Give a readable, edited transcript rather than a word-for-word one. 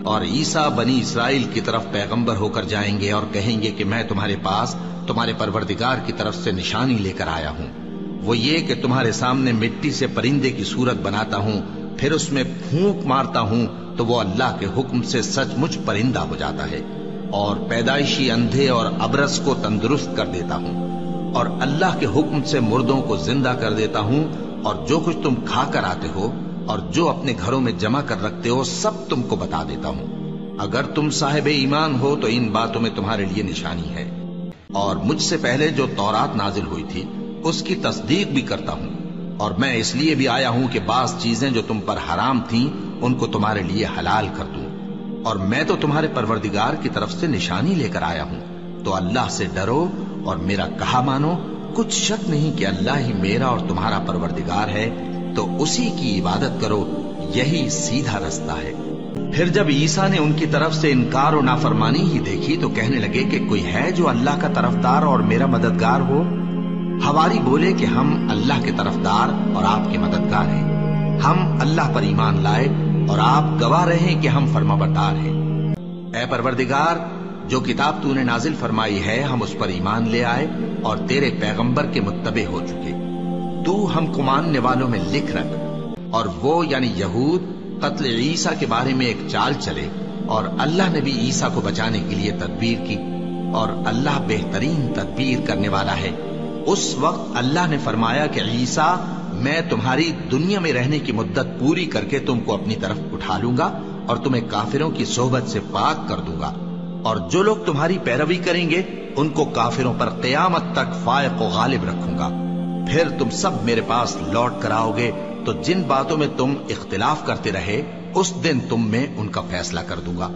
اور عیسیٰ بنی اسرائیل کی طرف پیغمبر ہو کر جائیں گے اور کہیں گے کہ میں تمہارے پاس تمہارے پروردگار کی طرف سے نشانی لے کر آیا ہوں، وہ یہ کہ تمہارے سامنے مٹی سے پرندے کی صورت بناتا ہوں، پھر اس میں پھونک مارتا ہوں تو وہ اللہ کے حکم سے سچ مچ پرندہ ہو جاتا ہے، اور پیدائشی اندھے اور ابرص کو تندرست کر دیتا ہوں، اور اللہ کے حکم سے مردوں کو زندہ کر دیتا ہوں، اور جو کچھ تم کھا کر آتے ہو اور جو اپنے گھروں میں جمع کر رکھتے ہو سب تم کو بتا دیتا ہوں۔ اگر تم صاحب ایمان ہو تو ان باتوں میں تمہارے لیے نشانی ہے، اور مجھ سے پہلے جو تورات نازل ہوئی تھی اس کی تصدیق بھی کرتا ہوں، اور میں اس لیے بھی آیا ہوں کہ بعض چیزیں جو تم پر حرام تھیں ان کو تمہارے لیے حلال کر دوں، اور میں تو تمہارے پروردگار کی طرف سے نشانی لے کر آیا ہوں، تو اللہ سے ڈرو اور میرا کہا مانو۔ کچھ شک نہیں کہ اللہ ہی میرا اور تمہارا پروردگار ہے، تو اسی کی عبادت کرو، یہی سیدھا رستہ ہے۔ پھر جب عیسیٰ نے ان کی طرف سے انکار و نافرمانی ہی دیکھی تو کہنے لگے کہ کوئی ہے جو اللہ کا طرفدار اور میرا مددگار ہو؟ حواری بولے کہ ہم اللہ کے طرفدار اور آپ کے مددگار ہیں، ہم اللہ پر ایمان لائے اور آپ گواہ رہے کہ ہم فرمانبردار ہیں۔ اے پروردگار، جو کتاب تو نے نازل فرمائی ہے ہم اس پر ایمان لے آئے اور تیرے پیغمبر کے متبع ہو چکے، تو ہم کو ماننے والوں میں لکھ رکھ۔ اور وہ یعنی یہود قتل عیسیٰ کے بارے میں ایک چال چلے، اور اللہ نے بھی عیسیٰ کو بچانے کے لیے تدبیر کی، اور اللہ بہترین تدبیر کرنے والا ہے۔ اس وقت اللہ نے فرمایا کہ عیسیٰ، میں تمہاری دنیا میں رہنے کی مدت پوری کر کے تم کو اپنی طرف اٹھا لوں گا اور تمہیں کافروں کی صحبت سے پاک کر دوں گا، اور جو لوگ تمہاری پیروی کریں گے ان کو کافروں پر قیامت تک فائق و غالب رکھوں گا۔ پھر تم سب میرے پاس لوٹ کر آؤ گے تو جن باتوں میں تم اختلاف کرتے رہے اس دن تم میں ان کا فیصلہ کر دوں گا۔